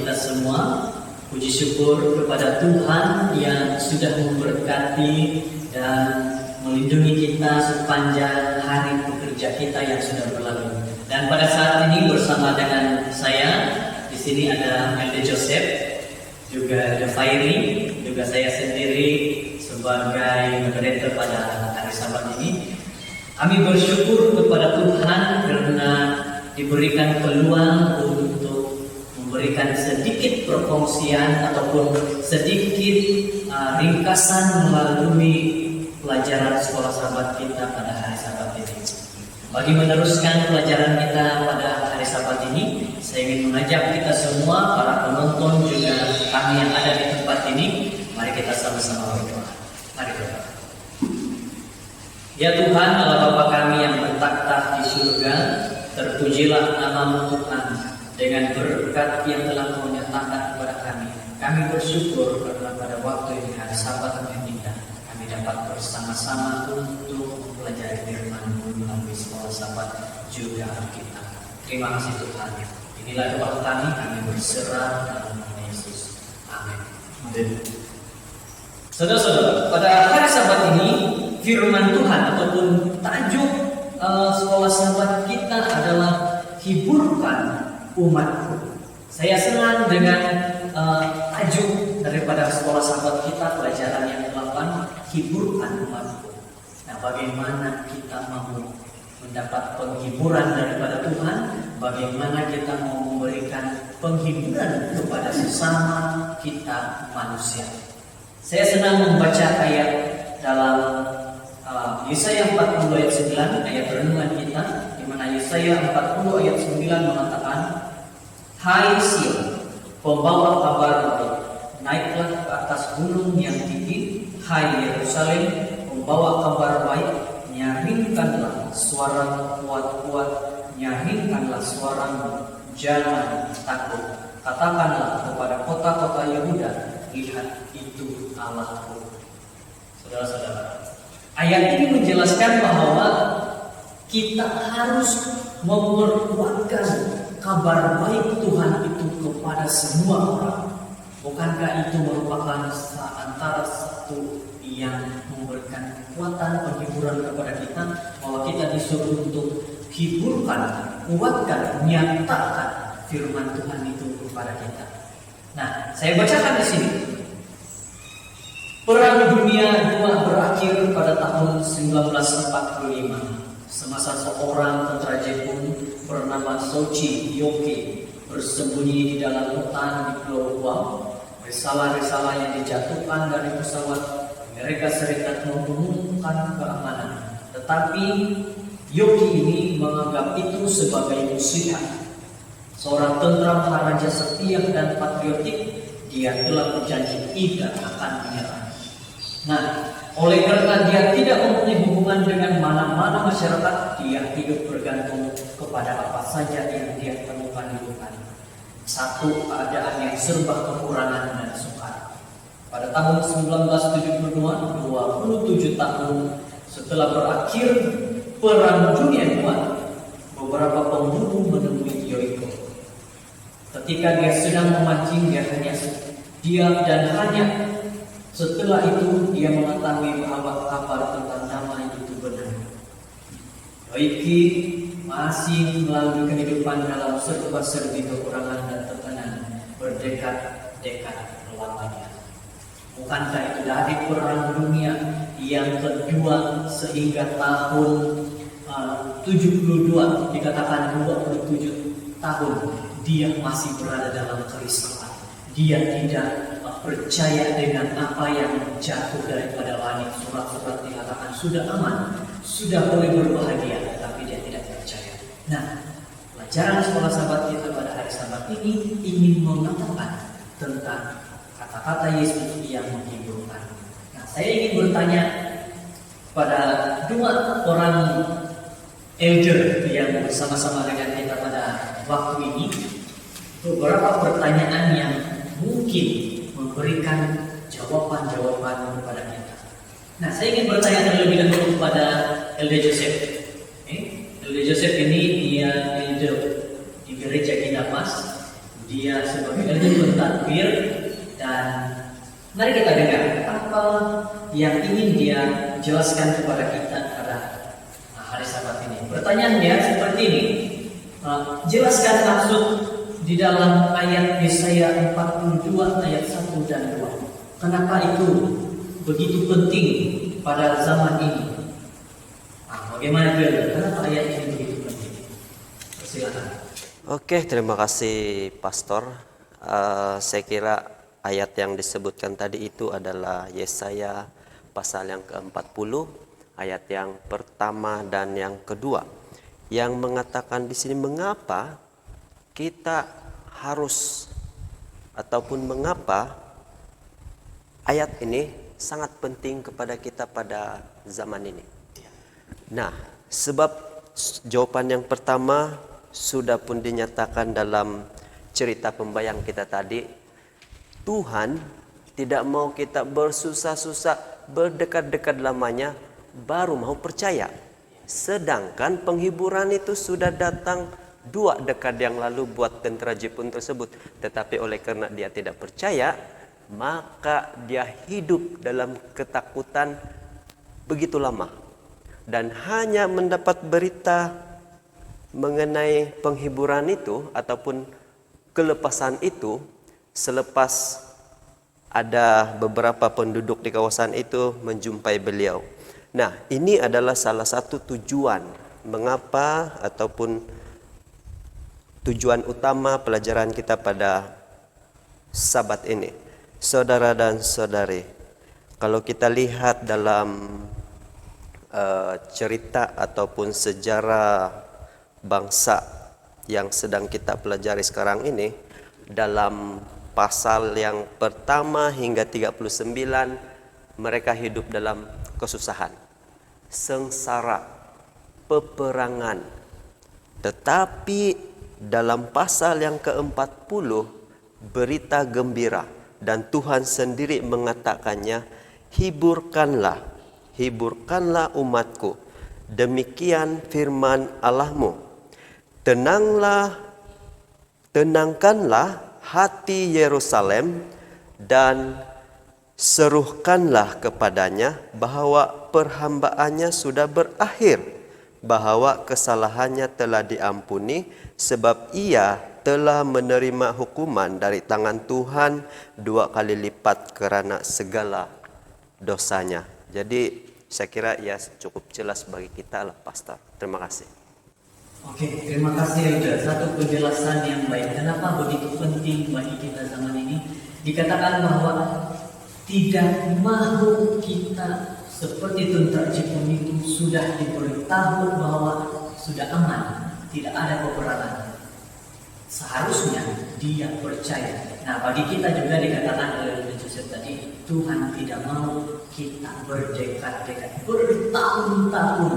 kita semua. Puji syukur kepada Tuhan yang sudah memberkati dan melindungi kita sepanjang hari pekerja kita yang sudah berlalu. Dan pada saat ini bersama dengan saya di sini ada Elder Joseph, juga ada Fairy, juga saya sendiri sebagai moderator pada hari Sabat ini. Kami bersyukur kepada Tuhan karena diberikan peluang untuk memberikan sedikit perkongsian ataupun sedikit ringkasan melalui pelajaran sekolah Sabat kita pada hari Sabat ini. Bagi meneruskan pelajaran kita pada hari Sabat ini, saya ingin mengajak kita semua, para penonton juga kami yang ada di tempat ini, mari kita sama-sama berdoa. Mari berdoa. Ya Tuhan, Allah Bapa kami yang bertakhta di surga, terpujilah nama Tuhan dengan berkat yang telah Kau nyatakan kepada kami. Kami bersyukur karena pada waktu ini hari Sabat yang indah, kami dapat bersama-sama untuk mempelajari firman-Mu melalui sekolah Sabat juga Alkitab. Terima kasih Tuhan. Inilah doa kami berserah dalam nama Yesus. Amin. Saudara-saudara, pada hari Sabat ini firman Tuhan ataupun tajuk sekolah Sabat kita adalah hiburkan umatku. Saya senang dengan tajuk daripada sekolah Sabat kita pelajaran yang 8, hiburkan umatku. Nah, bagaimana kita mau mendapat penghiburan daripada Tuhan? Bagaimana kita mau memberikan penghiburan kepada sesama kita manusia? Saya senang membaca ayat dalam Yesaya 40 ayat 9, ayat renungan kita, di mana Yesaya 40 ayat 9 mengatakan, Hai Sion, pembawa kabar baik, naiklah ke atas gunung yang tinggi. Hai Yerusalem, pembawa kabar baik, nyaringkanlah suara kuat-kuat, nyaringkanlah suaramu, jangan takut. Katakanlah kepada kota-kota Yehuda, lihat itu Allahku. Saudara-saudara, ayat ini menjelaskan bahwa kita harus memperkuatkan kabar baik Tuhan itu kepada semua orang. Bukankah itu merupakan antara satu yang memberikan kekuatan penghiburan kepada kita, bahwa kita disuruh untuk hiburkan, kuatkan, nyatakan firman Tuhan itu kepada kita. Nah, saya bacakan di sini. Perang Dunia II berakhir pada tahun 1945. Semasa seorang tentara Jepun bernama Soichi Yoke bersembunyi di dalam hutan di Pulau Guam. Risalah-risalah yang dijatuhkan dari pesawat Amerika Serikat mengumumkan keamanan. Tetapi Yoke ini menganggap itu sebagai musibah. Seorang tentara maharaja setia dan patriotik, dia telah berjanji tidak akan menyerah. Nah, oleh karena dia tidak mempunyai hubungan dengan mana-mana masyarakat, dia hidup bergantung kepada apa saja yang dia temukan di hutan. Satu keadaan yang serba kekurangan dan sukar. Pada tahun 1972, 27 tahun setelah berakhir Perang Dunia II, beberapa pemburu menemui Yoiko. Ketika dia sedang memancing, dia hanya diam dan hanya setelah itu dia mengetahui bahwa kabar tentang nama itu benar. Yoiki masih melalui kehidupan dalam serba-serbi kekurangan dan tekanan berdekat-dekat lamanya. Bukankah itu dari Perang Dunia yang kedua sehingga tahun 72 dikatakan 27 tahun dia masih berada dalam kerisauan. Dia tidak percaya dengan apa yang jatuh daripada langit. Surat-surat dikatakan sudah aman, sudah boleh berbahagia, tapi dia tidak percaya. Nah, pelajaran sekolah Sabat kita pada hari Sabat ini ingin mengatakan tentang kata-kata Yesus yang menghiburkan. Nah, saya ingin bertanya pada dua orang elder yang bersama-sama dengan kita pada waktu ini, beberapa pertanyaan yang mungkin memberikan jawaban-jawaban kepada kita. Nah, saya ingin bertanya terlebih dahulu kepada Elder Joseph. Elder Joseph ini dia elder di gereja Kinapas Dia sebagai elder pentakbir, dan mari kita dengar apa yang ingin dia jelaskan kepada kita pada hari Sabat ini. Pertanyaannya seperti ini. Jelaskan maksud di dalam ayat Yesaya 42 ayat 1 dan 2. Kenapa itu begitu penting pada zaman ini? Bagaimana dia? Kenapa ayat ini begitu penting? Silakan. Oke, terima kasih Pastor. Saya kira ayat yang disebutkan tadi itu adalah Yesaya pasal yang ke-40, ayat yang pertama dan yang kedua, yang mengatakan di sini mengapa kita harus ataupun mengapa ayat ini sangat penting kepada kita pada zaman ini. Nah, sebab jawaban yang pertama sudah pun dinyatakan dalam cerita pembayang kita tadi. Tuhan tidak mau kita bersusah-susah, berdekat-dekat lamanya baru mau percaya. Sedangkan penghiburan itu sudah datang 2 dekade yang lalu buat tentara Jepun tersebut. Tetapi oleh karena dia tidak percaya, maka dia hidup dalam ketakutan begitu lama. Dan hanya mendapat berita mengenai penghiburan itu ataupun kelepasan itu selepas ada beberapa penduduk di kawasan itu menjumpai beliau. Nah, ini adalah salah satu tujuan mengapa ataupun tujuan utama pelajaran kita pada Sabat ini. Saudara dan saudari, kalau kita lihat dalam cerita ataupun sejarah bangsa yang sedang kita pelajari sekarang ini, dalam pasal yang pertama hingga 39 mereka hidup dalam kesusahan, sengsara, peperangan. Tetapi dalam pasal yang ke-40 berita gembira, dan Tuhan sendiri mengatakannya, hiburkanlah umatku, demikian firman Allahmu. Tenangkanlah hati Yerusalem dan serukanlah kepadanya bahwa perhambaannya sudah berakhir, bahwa kesalahannya telah diampuni, sebab ia telah menerima hukuman dari tangan Tuhan 2 kali lipat karena segala dosanya. Jadi saya kira ya cukup jelas bagi kita lah, Pastor. Terima kasih. Oke, terima kasih Elder. Satu penjelasan yang baik. Kenapa begitu penting bagi kita zaman ini? Dikatakan bahwa tidak mahu kita seperti tentara Jepun itu sudah diberitahu bahwa sudah aman, tidak ada peperangan. Seharusnya dia percaya. Nah, bagi kita juga dikatakan oleh Joseph tadi, Tuhan tidak mau kita berdekat-dekat bertahun-tahun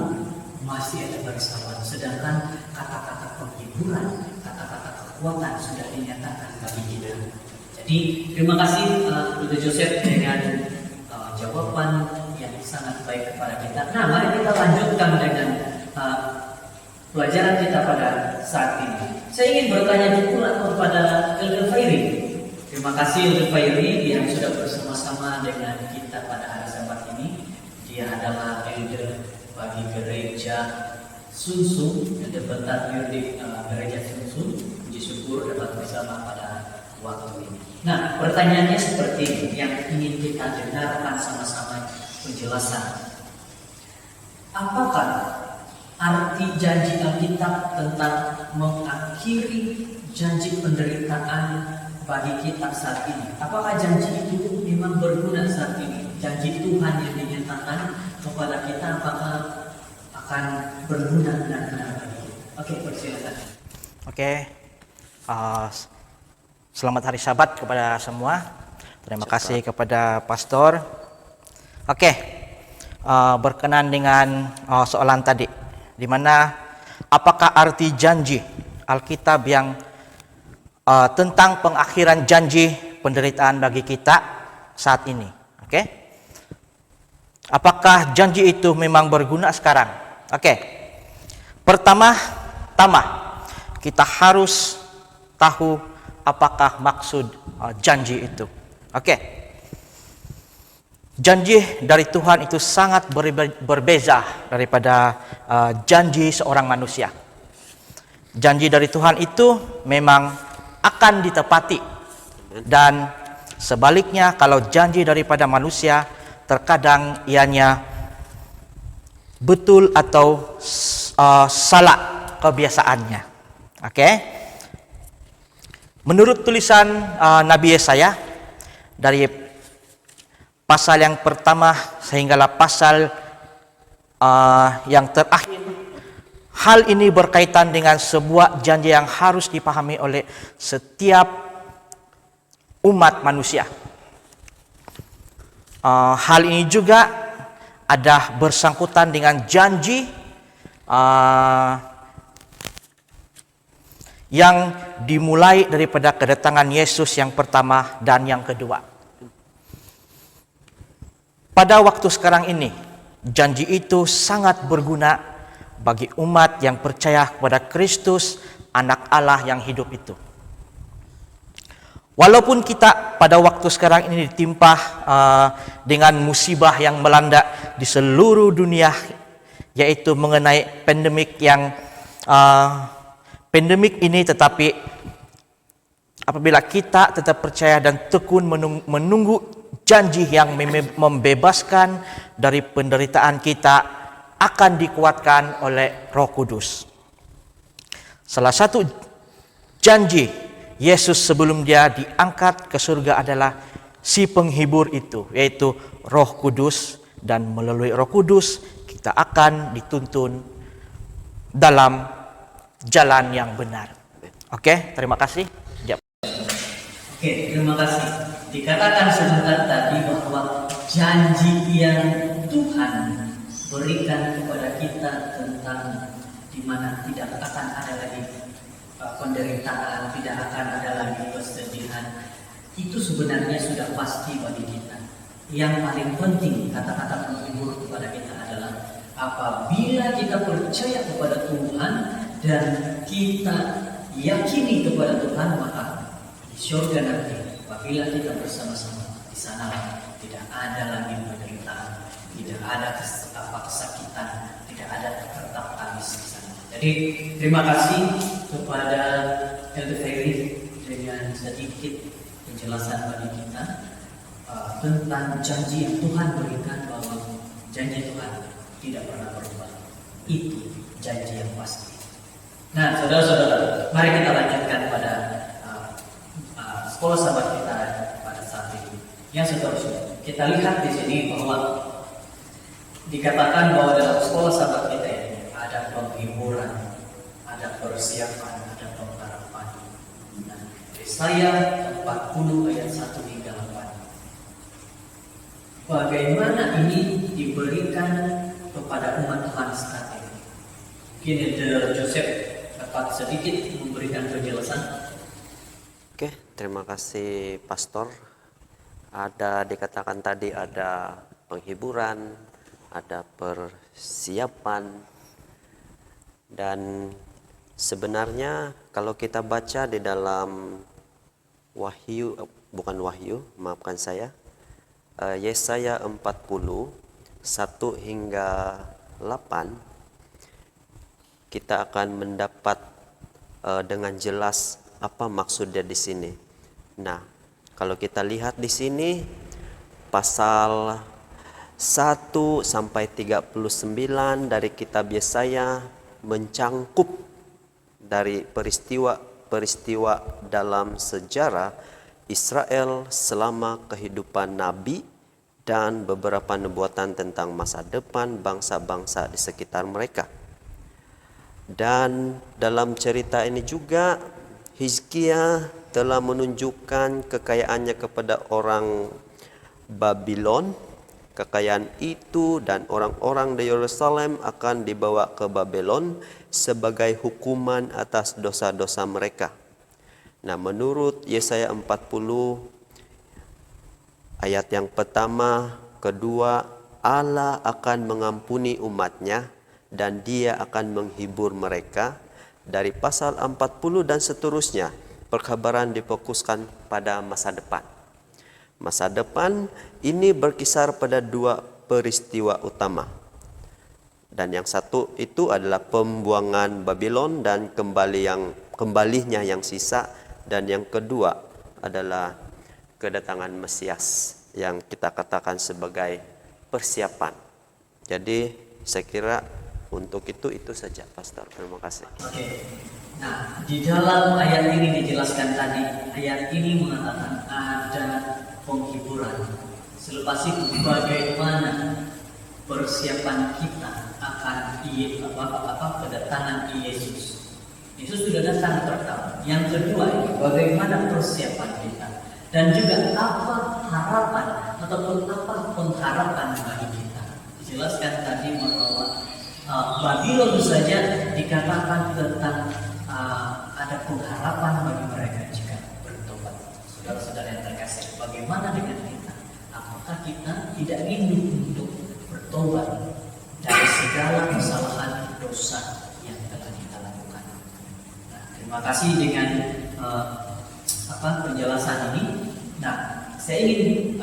masih ada bersama. Sedangkan kata-kata penghiburan, kata-kata kekuatan sudah dinyatakan bagi kita. Jadi terima kasih Brother Joseph dengan jawaban yang sangat baik kepada kita. Nah, mari kita lanjutkan dengan pelajaran kita pada saat ini. Saya ingin bertanya pula kepada Elder Fairi. Terima kasih Elder Fairi yang sudah bersama-sama dengan kita pada hari Sabat ini. Dia adalah Elder bagi gereja Sunsum, Elder Pentakbir di gereja Sunsum. Puji syukur dapat bersama pada waktu ini. Nah, pertanyaannya seperti ini yang ingin kita dengarkan sama-sama penjelasan. Apakah arti janji Alkitab tentang mengakhiri janji penderitaan bagi kita saat ini? Apakah janji itu memang berguna saat ini? Janji Tuhan yang dinyatakan kepada kita apakah akan berguna benar-benar bagi kita? Oke, persilakan. Oke, selamat hari Sabat kepada semua. Terima kasih kepada Pastor. Oke, berkenan dengan soalan tadi, di mana apakah arti janji Alkitab yang tentang pengakhiran janji penderitaan bagi kita saat ini? Oke, apakah janji itu memang berguna sekarang? Oke, pertama-tama kita harus tahu apakah maksud janji itu. Oke. Janji dari Tuhan itu sangat berbeza daripada janji seorang manusia. Janji dari Tuhan itu memang akan ditepati, dan sebaliknya kalau janji daripada manusia terkadang ianya betul atau salah kebiasaannya. Oke. Menurut tulisan Nabi Yesaya dari pasal yang pertama sehinggalah pasal yang terakhir, hal ini berkaitan dengan sebuah janji yang harus dipahami oleh setiap umat manusia. Hal ini juga ada bersangkutan dengan janji yang dimulai daripada kedatangan Yesus yang pertama dan yang kedua. Pada waktu sekarang ini, janji itu sangat berguna bagi umat yang percaya kepada Kristus, anak Allah yang hidup itu. Walaupun kita pada waktu sekarang ini ditimpa dengan musibah yang melanda di seluruh dunia, yaitu mengenai pandemik ini, tetapi apabila kita tetap percaya dan tekun menunggu janji yang membebaskan dari penderitaan kita, akan dikuatkan oleh Roh Kudus. Salah satu janji Yesus sebelum dia diangkat ke surga adalah si penghibur itu, yaitu Roh Kudus, dan melalui Roh Kudus kita akan dituntun dalam jalan yang benar. Oke, terima kasih. Oke, terima kasih. Dikatakan sebentar tadi bahwa janji yang Tuhan berikan kepada kita tentang di mana tidak akan ada lagi penderitaan, tidak akan ada lagi kesedihan, itu sebenarnya sudah pasti bagi kita. Yang paling penting kata-kata penghibur kepada kita adalah apabila kita percaya kepada Tuhan dan kita yakini kepada Tuhan, maka di surga nanti apabila kita bersama-sama di sana tidak ada lagi penderitaan, tidak ada kesakitan, tidak ada tetap tangis di sana. Jadi terima kasih kepada Elder Ferry dengan sedikit penjelasan bagi kita tentang janji yang Tuhan berikan, bahwa janji Tuhan tidak pernah berubah. Itu janji yang pasti. Nah, saudara-saudara, mari kita lanjutkan pada sekolah sahabat kita pada saat ini. Yang seterusnya, kita lihat di sini bahwa dikatakan bahwa dalam sekolah sahabat kita ini ada penghiburan, ada persiapan, ada pengharapan. Nah, Yesaya 40 ayat 1 hingga 8. Bagaimana ini diberikan kepada umat Tuhan saat ini? Mungkin Elder Joseph dapat sedikit memberikan penjelasan. Oke, terima kasih Pastor. Ada dikatakan tadi ada penghiburan, ada persiapan, dan sebenarnya kalau kita baca di dalam Yesaya 40 1 hingga 8, kita akan mendapat dengan jelas apa maksudnya di sini. Nah, kalau kita lihat di sini pasal 1 sampai 39 dari kitab Yesaya mencangkup dari peristiwa dalam sejarah Israel selama kehidupan nabi dan beberapa nubuatan tentang masa depan bangsa-bangsa di sekitar mereka. Dan dalam cerita ini juga Hizkia telah menunjukkan kekayaannya kepada orang Babylon. Kekayaan itu dan orang-orang di Yerusalem akan dibawa ke Babylon sebagai hukuman atas dosa-dosa mereka. Nah, menurut Yesaya 40 ayat yang pertama, kedua, Allah akan mengampuni umatnya dan dia akan menghibur mereka. Dari pasal 40 dan seterusnya, perkabaran difokuskan pada masa depan. Masa depan ini berkisar pada dua peristiwa utama. Dan yang satu itu adalah pembuangan Babylon dan kembalinya yang sisa, dan yang kedua adalah kedatangan Mesias yang kita katakan sebagai persiapan. Jadi saya kira untuk itu saja, Pastor. Terima kasih. Oke. Nah, di dalam ayat ini dijelaskan tadi, ayat ini mengatakan ada penghiburan. Selepas itu bagaimana persiapan kita akan kedatangan Yesus. Yesus sudah datang pertama. Yang kedua ini bagaimana persiapan kita, dan juga apa harapan ataupun apa pengharapan bagi kita. Dijelaskan tadi bahwa Babylon saja dikatakan tentang ada pengharapan bagi mereka jika bertobat. Saudara-saudara yang terkasih, bagaimana dengan kita? Apakah kita tidak rindu untuk bertobat dari segala kesalahan dosa yang telah kita lakukan? Nah, terima kasih dengan penjelasan ini. Nah, saya ingin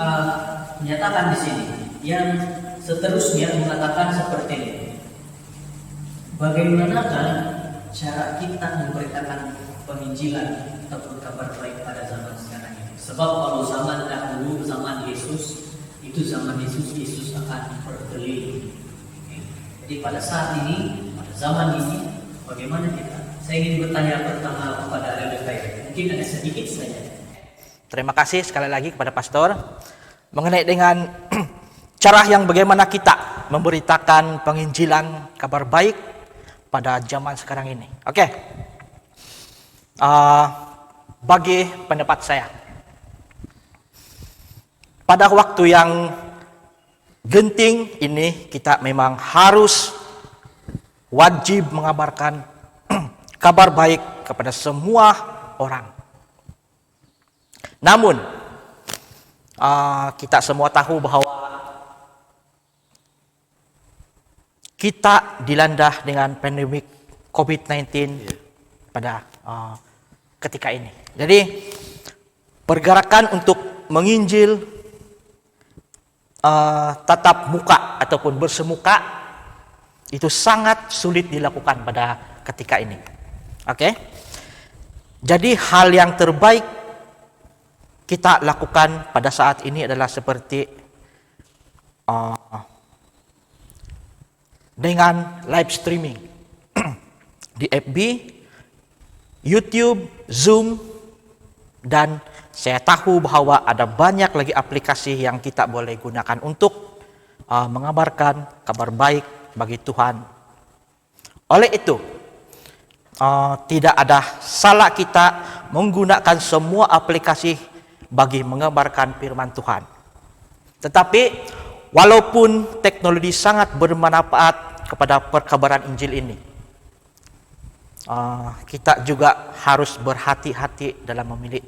menyatakan di sini yang seterusnya mengatakan seperti ini. Bagaimanakah cara kita memberitakan penginjilan ataupun kabar baik pada zaman sekarang ini? Sebab kalau zaman dahulu, zaman Yesus, itu zaman Yesus akan berkeliling. Jadi pada saat ini, pada zaman ini, bagaimana kita? Saya ingin bertanya pertama kepada Elder Faye. Mungkin ada sedikit saja. Terima kasih sekali lagi kepada Pastor mengenai dengan cara yang bagaimana kita memberitakan penginjilan kabar baik pada zaman sekarang ini. Oke. Bagi pendapat saya, pada waktu yang genting ini kita memang harus wajib mengabarkan kabar baik kepada semua orang. Namun kita semua tahu bahwa kita dilanda dengan pandemik COVID-19 pada ketika ini. Jadi pergerakan untuk menginjil tatap muka ataupun bersemuka itu sangat sulit dilakukan pada ketika ini. Oke. Jadi hal yang terbaik kita lakukan pada saat ini adalah seperti dengan live streaming di FB, YouTube, Zoom, dan saya tahu bahwa ada banyak lagi aplikasi yang kita boleh gunakan untuk mengabarkan kabar baik bagi Tuhan. Oleh itu, tidak ada salah kita menggunakan semua aplikasi bagi mengabarkan firman Tuhan. Tetapi walaupun teknologi sangat bermanfaat kepada perkabaran Injil ini, kita juga harus berhati-hati dalam memilih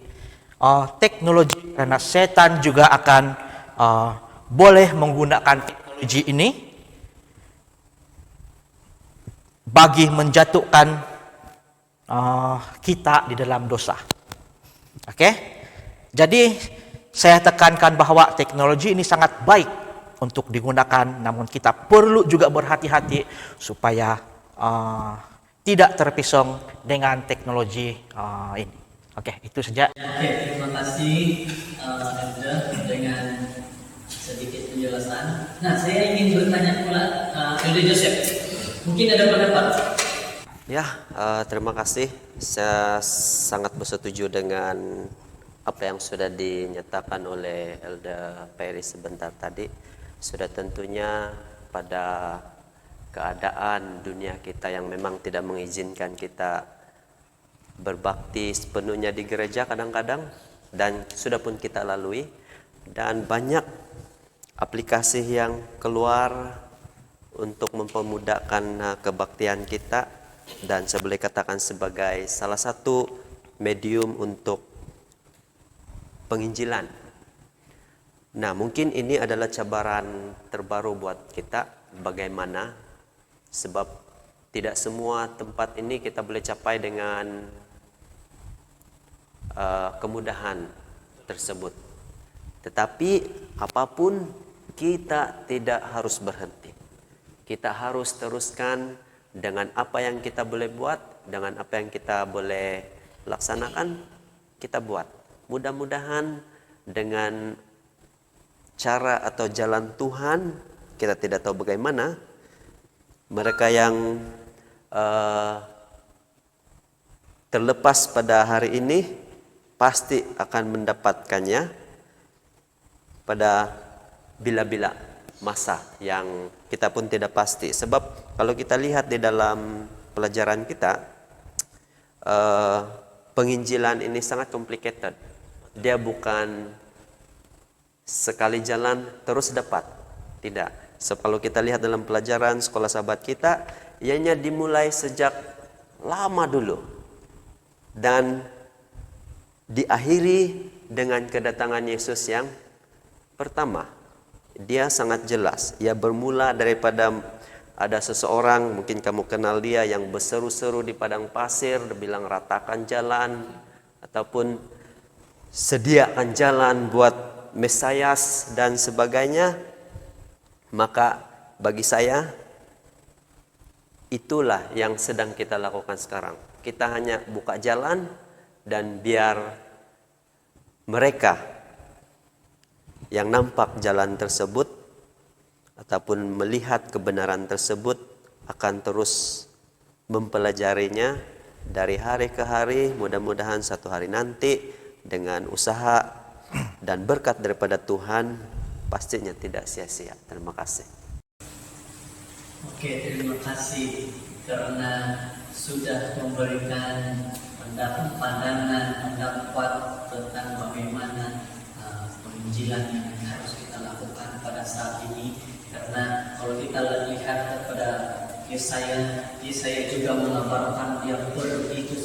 teknologi, karena setan juga akan boleh menggunakan teknologi ini bagi menjatuhkan kita di dalam dosa. Oke? Jadi saya tekankan bahwa teknologi ini sangat baik untuk digunakan, namun kita perlu juga berhati-hati supaya tidak terpisong dengan teknologi ini. Oke, itu saja. Oke, terima kasih Elder dengan sedikit penjelasan. Nah, saya ingin bertanya pula Elder Joseph. Mungkin ada pendapat? Ya, terima kasih. Saya sangat bersetuju dengan apa yang sudah dinyatakan oleh Elder Peri sebentar tadi. Sudah tentunya pada keadaan dunia kita yang memang tidak mengizinkan kita berbakti sepenuhnya di gereja kadang-kadang, dan sudah pun kita lalui, dan banyak aplikasi yang keluar untuk mempermudahkan kebaktian kita, dan saya boleh katakan sebagai salah satu medium untuk penginjilan. Nah, mungkin ini adalah cabaran terbaru buat kita, bagaimana, sebab tidak semua tempat ini kita boleh capai dengan kemudahan tersebut. Tetapi apapun kita tidak harus berhenti. Kita harus teruskan dengan apa yang kita boleh buat, dengan apa yang kita boleh laksanakan, kita buat. Mudah-mudahan dengan cara atau jalan Tuhan, kita tidak tahu bagaimana, mereka yang terlepas pada hari ini pasti akan mendapatkannya pada bila-bila masa yang kita pun tidak pasti. Sebab kalau kita lihat di dalam pelajaran kita, penginjilan ini sangat complicated. Dia bukan sekali jalan terus dapat. Tidak. So, kalau kita lihat dalam pelajaran sekolah sahabat kita, ianya dimulai sejak lama dulu dan diakhiri dengan kedatangan Yesus yang pertama. Dia sangat jelas. Ia bermula daripada ada seseorang, mungkin kamu kenal dia, yang berseru-seru di padang pasir, dia bilang ratakan jalan ataupun sediakan jalan buat Mesias dan sebagainya. Maka bagi saya itulah yang sedang kita lakukan sekarang. Kita hanya buka jalan dan biar mereka yang nampak jalan tersebut ataupun melihat kebenaran tersebut akan terus mempelajarinya dari hari ke hari. Mudah-mudahan satu hari nanti dengan usaha dan berkat daripada Tuhan pastinya tidak sia-sia. Terima kasih. Oke, terima kasih karena sudah memberikan pandangan, pendapat tentang bagaimana penginjilan yang harus kita lakukan pada saat ini. Karena kalau kita lihat kepada Yesaya juga mengabarkan dia pergi ke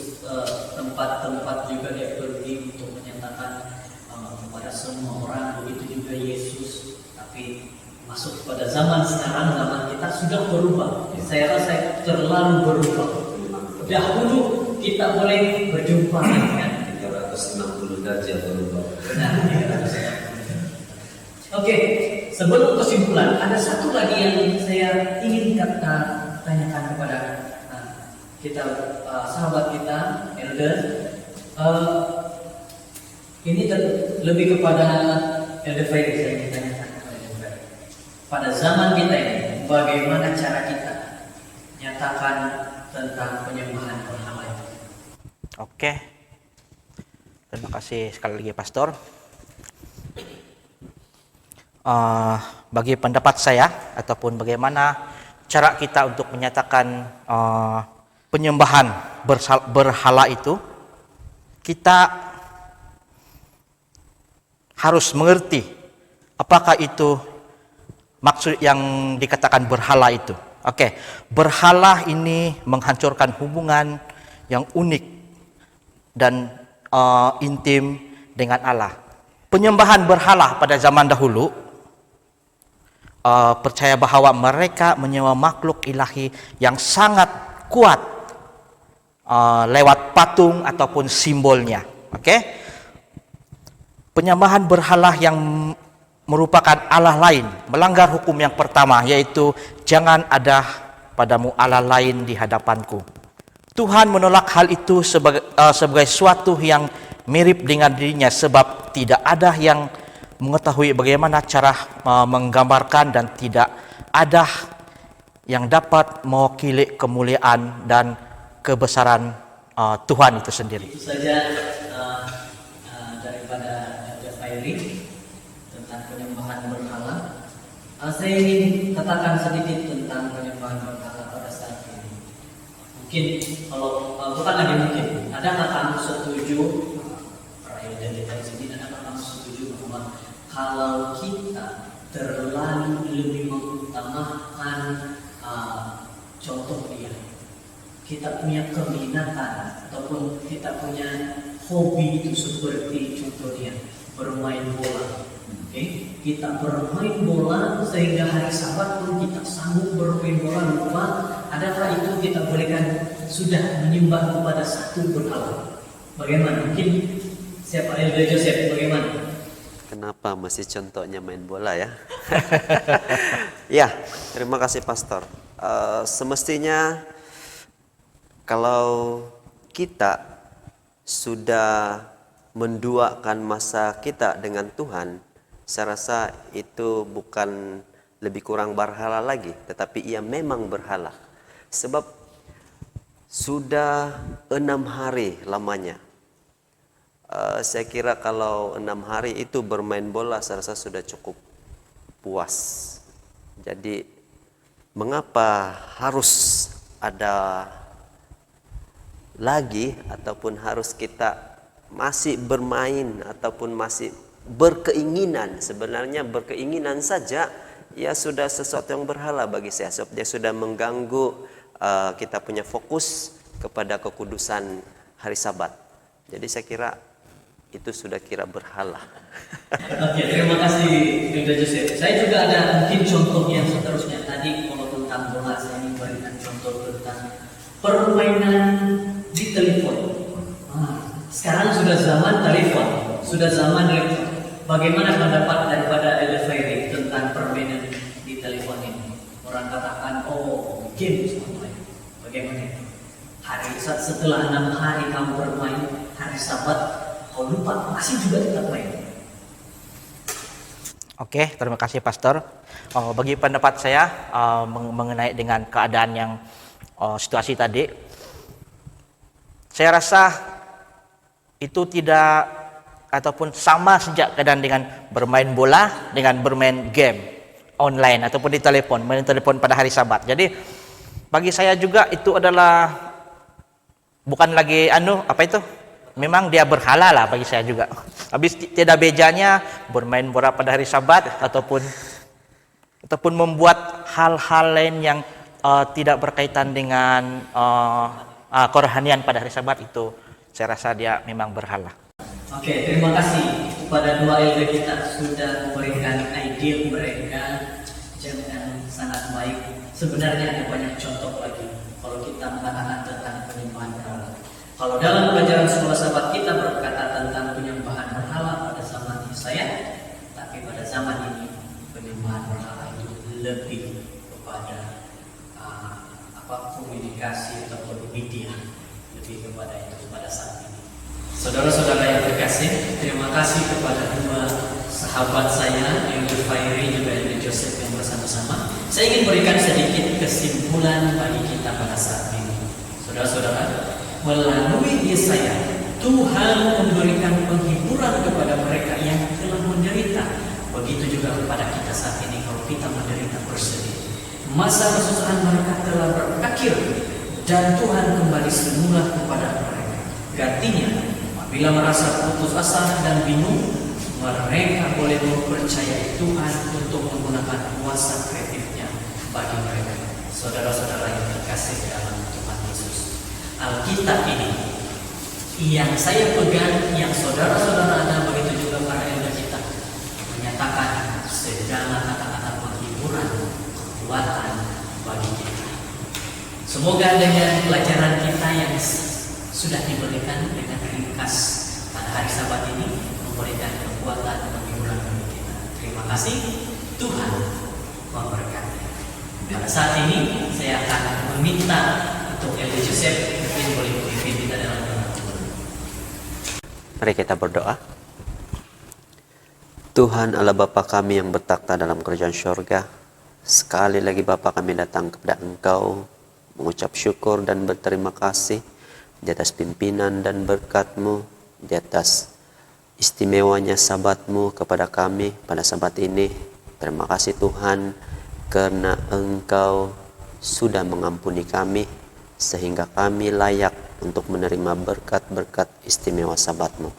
tempat-tempat juga, dia pergi untuk menyatakan kepada semua orang. Begitu juga Yesus. Tapi masuk pada zaman sekarang, zaman kita sudah berubah. Saya rasa terlalu berubah. Dahulu kita boleh berjumpa dengan 360 derajat berubah. Benar, 360. Oke, sebelum kesimpulan, ada satu lagi yang saya ingin tanyakan kepada kita, sahabat kita, elder. Ini lebih kepada Elder Ferry, saya ingin tanyakan kepada Elder Ferry. Pada zaman kita ini, bagaimana cara kita nyatakan tentang penyembahan berhala itu? Oke. Terima kasih sekali lagi Pastor. Bagi pendapat saya ataupun bagaimana cara kita untuk menyatakan penyembahan berhala itu, kita harus mengerti apakah itu maksud yang dikatakan berhala itu. Oke, berhala ini menghancurkan hubungan yang unik dan intim dengan Allah. Penyembahan berhala pada zaman dahulu percaya bahwa mereka menyembah makhluk ilahi yang sangat kuat lewat patung ataupun simbolnya. Oke, penyembahan berhala yang merupakan Allah lain melanggar hukum yang pertama, yaitu jangan ada padamu Allah lain di hadapanku. Tuhan menolak hal itu sebagai suatu yang mirip dengan dirinya, sebab tidak ada yang mengetahui bagaimana cara menggambarkan dan tidak ada yang dapat mewakili kemuliaan dan kebesaran Tuhan itu sendiri. Itu saja daripada Elder Ferry tentang penyembahan berhala. Saya ingin katakan sedikit tentang penyembahan berhala pada saat ini. Mungkin kalau bukan lagi mungkin, adakah kamu setuju? Dari sini adakah kamu setuju bahwa kalau kita terlalu lebih mengutamakan contoh dia, kita punya keminatan ataupun kita punya hobi itu seperti contohnya bermain bola. Okay? Kita bermain bola sehingga hari Sabat pun kita sanggup bermain bola, lupa. Adakah itu kita bolehkan sudah menyembah kepada satu berhala? Bagaimana? Mungkin Siapa Elder Joseph, bagaimana? Kenapa masih contohnya main bola ya? Ya, terima kasih Pastor. Semestinya kalau kita sudah menduakan masa kita dengan Tuhan, saya rasa itu bukan lebih kurang berhala lagi, tetapi ia memang berhala. Sebab sudah 6 hari lamanya. Saya kira kalau 6 hari itu bermain bola, saya rasa sudah cukup puas. Jadi mengapa harus ada lagi ataupun harus kita masih bermain ataupun masih berkeinginan? Sebenarnya berkeinginan saja ya sudah sesuatu yang berhala bagi saya, sebab dia sudah mengganggu kita punya fokus kepada kekudusan hari Sabat. Jadi saya kira itu sudah kira berhala. Oke, terima kasih Elder Joseph. Saya juga ada mungkin contoh yang seterusnya. Tadi kalau tentang bola, saya ingin berikan contoh tentang permainan di telepon. Sekarang sudah zaman telepon, sudah zaman laptop. Bagaimana pendapat daripada Elder Fairy tentang permainan di telepon ini? Orang katakan, oh game online. Bagaimana itu? Setelah 6 hari kamu bermain, hari Sabat kau lupa, masih juga tetap main. Oke, terima kasih Pastor. Bagi pendapat saya mengenai dengan keadaan yang situasi tadi, saya rasa itu tidak ataupun sama sejak keadaan dengan bermain bola dengan bermain game online ataupun di telepon, main telepon pada hari Sabat. Jadi bagi saya juga itu adalah bukan lagi memang dia berhala lah bagi saya juga. Habis tidak bejanya bermain bola pada hari Sabat ataupun membuat hal-hal lain yang tidak berkaitan dengan kerohanian pada hari Sabat, itu saya rasa dia memang berhala. Oke, terima kasih kepada dua elder kita sudah memberikan ide mereka yang sangat baik. Sebenarnya ada banyak contoh lagi kalau kita mengatakan tentang penyembahan berhala. Kalau dalam pelajaran sekolah Sabat kita berkata tentang penyembahan berhala pada zaman Yesaya, tapi pada zaman ini penyembahan berhala itu lebih kepada komunikasi ataupun media, lebih kepada itu pada saat ini. Saudara-saudara yang terkasih, terima kasih kepada dua sahabat saya, Elder Fairy juga Elder Joseph yang bersama-sama. Saya ingin berikan sedikit kesimpulan bagi kita pada saat ini. Saudara-saudara, melalui Yesaya, Tuhan memberikan penghiburan kepada mereka yang telah menderita. Begitu juga kepada kita saat ini kalau kita menderita bersedih. Masa kesusahan mereka telah berakhir dan Tuhan kembali semula kepada mereka. Gantinya, apabila merasa putus asa dan bingung, mereka boleh mempercayai Tuhan untuk menggunakan kuasa kreatifnya bagi mereka. Saudara-saudara yang terkasih dalam Tuhan Yesus, Alkitab ini yang saya pegang, yang saudara-saudara ada, begitu juga para elder kita, menyatakan segala kata-kata penghiburan, kekuatan bagi kita. Semoga dengan pelajaran kita yang sudah diberikan dengan ringkas pada hari Sabat ini memberikan kekuatan dan penghiburan bagi kita. Terima kasih, Tuhan memberkati. Pada saat ini saya akan meminta untuk Elder Joseph mungkin boleh memimpin kita dalam doa. Mari kita berdoa. Tuhan Allah Bapa kami yang bertakhta dalam kerajaan syurga, sekali lagi Bapa kami datang kepada Engkau mengucap syukur dan berterima kasih di atas pimpinan dan berkat-Mu, di atas istimewanya Sabat-Mu kepada kami pada Sabat ini. Terima kasih Tuhan karena Engkau sudah mengampuni kami sehingga kami layak untuk menerima berkat-berkat istimewa Sabat-Mu.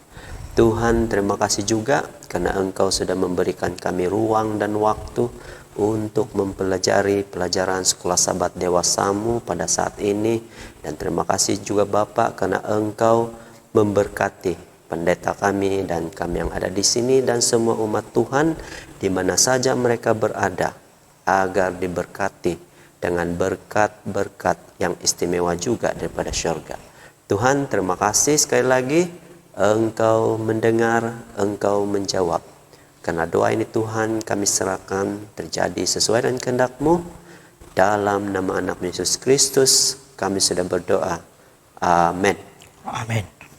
Tuhan, terima kasih juga karena Engkau sudah memberikan kami ruang dan waktu untuk mempelajari pelajaran sekolah Sabat dewasamu pada saat ini. Dan terima kasih juga Bapak karena Engkau memberkati pendeta kami dan kami yang ada di sini dan semua umat Tuhan di mana saja mereka berada, agar diberkati dengan berkat-berkat yang istimewa juga daripada syurga. Tuhan, terima kasih sekali lagi Engkau mendengar, Engkau menjawab. Karena doa ini Tuhan kami serahkan terjadi sesuai dengan kehendak-Mu. Dalam nama anak Yesus Kristus kami sudah berdoa. Amin. Amin.